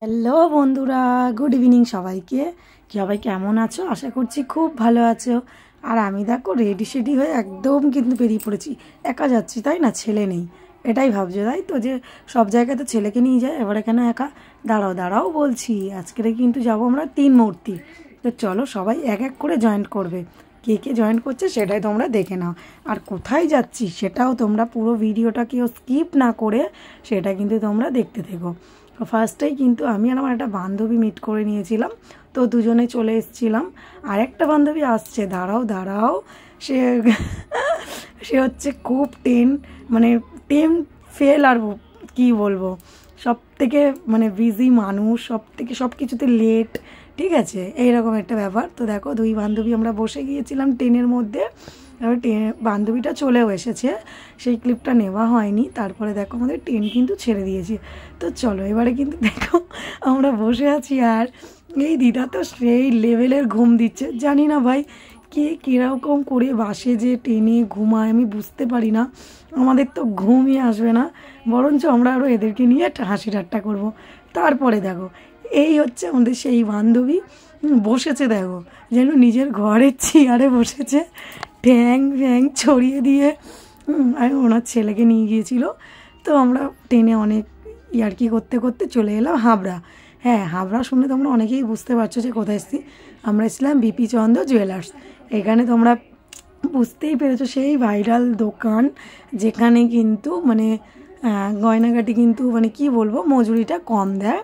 Hello বন্ধুরা, good evening সবাইকে। সবাই কেমন আছো? আশা করছি খুব ভালো আছো। আর আমি দেখো রেডি শেডি হয়ে একদম কিন্তু বেরিয়ে পড়েছি। একা যাচ্ছি তাই না, ছেলে নেই, এটাই ভাবছো তাই তো, যে সব জায়গায় তো ছেলেকে নিয়ে যায়, এবারে কেন একা? দাঁড়াও দাঁড়াও বলছি, আজকের কিন্তু যাবো আমরা 3 মূর্তি। তো চলো সবাই এক এক করে জয়েন করবে। কে কে জয়েন করছে সেটাই তোমরা দেখে নাও, আর কোথায় যাচ্ছি সেটাও তোমরা পুরো ভিডিওটা কেউ স্কিপ না করে সেটা কিন্তু তোমরা দেখতে থেকো। ফার্স্টেই কিন্তু আমি আর আমার একটা বান্ধবী মিট করে নিয়েছিলাম, তো দুজনে চলে এসেছিলাম। আর একটা বান্ধবী আসছে, দাঁড়াও দাঁড়াও, সে সে হচ্ছে খুব মানে টেন ফেল, আর কি বলবো, সব থেকে মানে বিজি মানুষ, সব কিছুতে লেট, ঠিক আছে, এইরকম একটা ব্যাপার। তো দেখো দুই বান্ধবী আমরা বসে গিয়েছিলাম ট্রেনের মধ্যে, এবার বান্ধবীটা চলেও এসেছে, সেই ক্লিপটা নেওয়া হয়নি। তারপরে দেখো আমাদের ট্রেন কিন্তু ছেড়ে দিয়েছে। তো চলো এবারে কিন্তু দেখো আমরা বসে আছি, আর এই দিদা তো সেই লেভেলের ঘুম দিচ্ছে। জানি না ভাই কে কীরকম করে বাসে যে ট্রেনে ঘুমায় আমি বুঝতে পারি না। আমাদের তো ঘুমই আসবে না, বরঞ্চ আমরা আরও এদেরকে নিয়ে একটা হাসি ঠাট্টা করবো। তারপরে দেখো এই হচ্ছে আমাদের সেই বান্ধবী, বসেছে দেখো যেন নিজের ঘরের চেয়ারে বসেছে, ঠ্যাং ফ্যাং ছড়িয়ে দিয়ে। আর ওনার ছেলেকে নিয়ে গিয়েছিল। তো আমরা ট্রেনে অনেক ইয়ার্কি করতে করতে চলে এলাম হাবড়া। হ্যাঁ, হাবড়া শুনে তোমরা অনেকেই বুঝতে পারছো যে কোথায় এসেছি। আমরা এসেছিলাম বিপি চন্দ্র জুয়েলার্স। এখানে তোমরা বুঝতেই পেরেছো, সেই ভাইরাল দোকান, যেখানে কিন্তু মানে গয়নাগাটি কিন্তু মানে কি বলবো, মজুরিটা কম দেয়।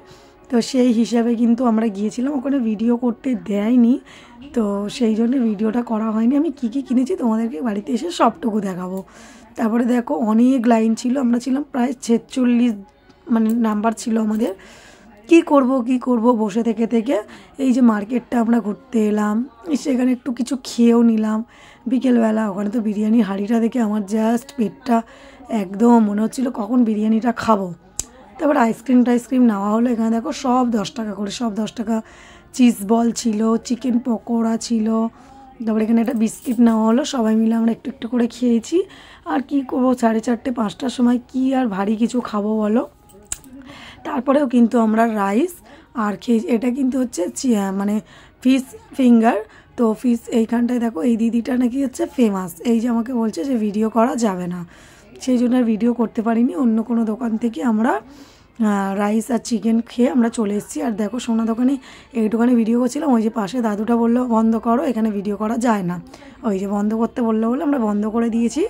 তো সেই হিসাবে কিন্তু আমরা গিয়েছিলাম, ওখানে ভিডিও করতে দেয়নি, তো সেই জন্য ভিডিওটা করা হয়নি। আমি কী কী কিনেছি তোমাদেরকে বাড়িতে এসে সবটুকু দেখাবো। তারপরে দেখো অনেক লাইন ছিল, আমরা ছিলাম প্রায় 46 মানে নাম্বার ছিল আমাদের। কি করব বসে থেকে থেকে এই যে মার্কেটটা আমরা ঘুরতে এলাম, সেখানে একটু কিছু খেয়েও নিলাম বিকেলবেলা। ওখানে তো বিরিয়ানির হাঁড়িটা দেখে আমার জাস্ট পেটটা একদম মনে হচ্ছিলো কখন বিরিয়ানিটা খাবো। তারপর আইসক্রিম নেওয়া হলো। এখানে দেখো সব 10 টাকা করে, সব 10 টাকা। চিজ বল ছিল, চিকেন পকোড়া ছিল। তারপর এখানে একটা বিস্কিট নেওয়া হলো, সবাই মিলে আমরা একটু একটু করে খেয়েছি। আর কি করবো, 4:30 5টার সময় কি আর ভারী কিছু খাবো বলো। তারপরেও কিন্তু আমরা রাইস আর খেয়ে, এটা কিন্তু হচ্ছে মানে ফিশ ফিঙ্গার। তো ফিশ এইখানটায় দেখো এই দিদিটা নাকি হচ্ছে ফেমাস, এই যে আমাকে বলছে যে ভিডিও করা যাবে না, সেই জন্য আর ভিডিও করতে পারিনি। অন্য কোনো দোকান থেকে আমরা রাইস আর চিকেন খেয়ে আমরা চলে এসেছি। আর দেখো সোনা দোকানে একটুখানি ভিডিও করছিলাম, ওই যে পাশে দাদুটা বললো বন্ধ করো, এখানে ভিডিও করা যায় না। ওই যে বন্ধ করতে বললো বলে আমরা বন্ধ করে দিয়েছি।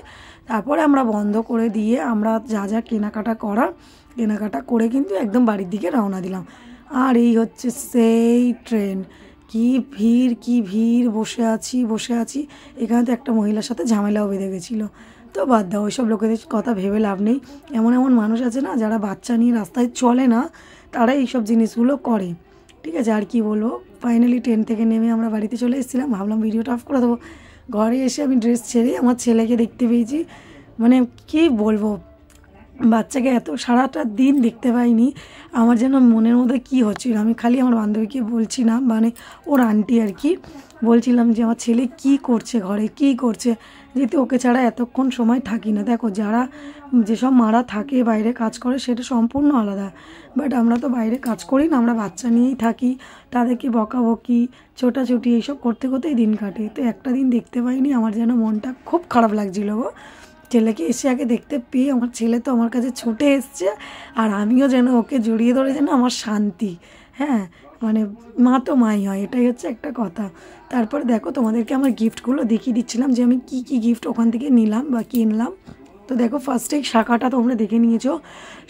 তারপরে আমরা বন্ধ করে দিয়ে আমরা যা যা কেনাকাটা করে কিন্তু একদম বাড়ির দিকে রওনা দিলাম। আর এই হচ্ছে সেই ট্রেন, কি ভিড়, বসে আছি। এখানে তো একটা মহিলার সাথে ঝামেলাও বেঁধে গেছিলো। তো বাদ দাও, ওইসব লোকেদের কথা ভেবে লাভ নেই। এমন মানুষ আছে না, যারা বাচ্চা নিয়ে রাস্তায় চলে না, তারা এইসব জিনিসগুলো করে, ঠিক আছে। আর কি বলবো, ফাইনালি ট্রেন থেকে নেমে আমরা বাড়িতে চলে এসেছিলাম। ভাবলাম ভিডিওটা অফ করে দেবো। ঘরে এসে আমি ড্রেস ছেড়ে আমার ছেলেকে দেখতে পেয়েছি, মানে কী বলবো, বাচ্চাকে এত সারাটা দিন দেখতে পাইনি। আমার যেন মনের মধ্যে কী হচ্ছিল, আমি খালি আমার বান্ধবীকে বলছিলাম, মানে ওর আন্টি আর কি, বলছিলাম যে আমার ছেলে কি করছে, ঘরে কি করছে, যেহেতু ওকে ছাড়া এতক্ষণ সময় থাকি না। দেখো যেসব মারা থাকে বাইরে কাজ করে সেটা সম্পূর্ণ আলাদা, বাট আমরা তো বাইরে কাজ করি না, আমরা বাচ্চা নিয়েই থাকি, তাদেরকে বকাবকি ছোটাছুটি এইসব করতে করতেই দিন কাটে। তো একটা দিন দেখতে পাইনি, আমার যেন মনটা খুব খারাপ লাগছিলো গো। ছেলেকে এসে আগে দেখতে পেয়ে আমার ছেলে তো আমার কাছে ছুটে এসছে, আর আমিও যেন ওকে জড়িয়ে ধরে, যেন আমার শান্তি। হ্যাঁ, মানে মা তো মাই হয়, এটাই হচ্ছে একটা কথা। তারপর দেখো তোমাদেরকে আমার গিফটগুলো দেখিয়ে দিচ্ছিলাম যে আমি কি কি গিফট ওখান থেকে নিলাম বা কিনলাম। তো দেখো ফার্স্টেই শাখাটা তোমরা দেখে নিয়েছো।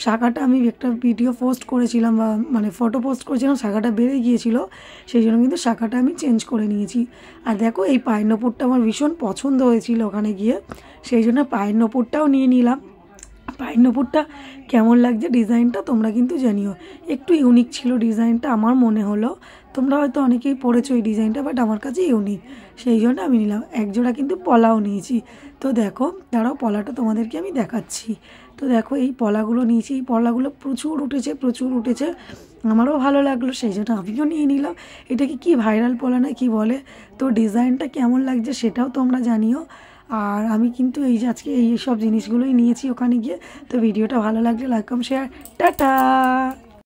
শাখাটা আমি একটা ভিডিও পোস্ট করেছিলাম, বা মানে ফটো পোস্ট করেছিলাম, শাখাটা বেড়ে গিয়েছিল, সেই জন্য কিন্তু শাখাটা আমি চেঞ্জ করে নিয়েছি। আর দেখো এই পায়ের নপুরটা আমার ভীষণ পছন্দ হয়েছিল ওখানে গিয়ে, সেই জন্য পায়ের নপুরটাও নিয়ে নিলাম। পায়ের নপুরটা কেমন লাগছে ডিজাইনটা তোমরা কিন্তু জানিও, একটু ইউনিক ছিল ডিজাইনটা আমার মনে হলো। তোমরা হয়তো অনেকেই পড়েছো এই ডিজাইনটা, বাট আমার কাছে ইউনিক, সেই জন্য আমি নিলাম। একজোড়া কিন্তু পলাও নিয়েছি। তো দেখো দাঁড়াও, পলাটা তোমাদেরকে আমি দেখাচ্ছি। তো দেখো এই পলাগুলো নিয়েছি, এই পলাগুলো প্রচুর উঠেছে, আমারও ভালো লাগলো, সেই জন্য আমিও নিয়ে নিলাম। এটাকে কি ভাইরাল পলা না কি বলে, তো ডিজাইনটা কেমন লাগছে সেটাও তোমরা জানিও। আর আমি কিন্তু এই যে আজকে এই সব জিনিসগুলোই নিয়েছি ওখানে গিয়ে। তো ভিডিওটা ভালো লাগলে লাইক কমেন্ট শেয়ার, টাটা।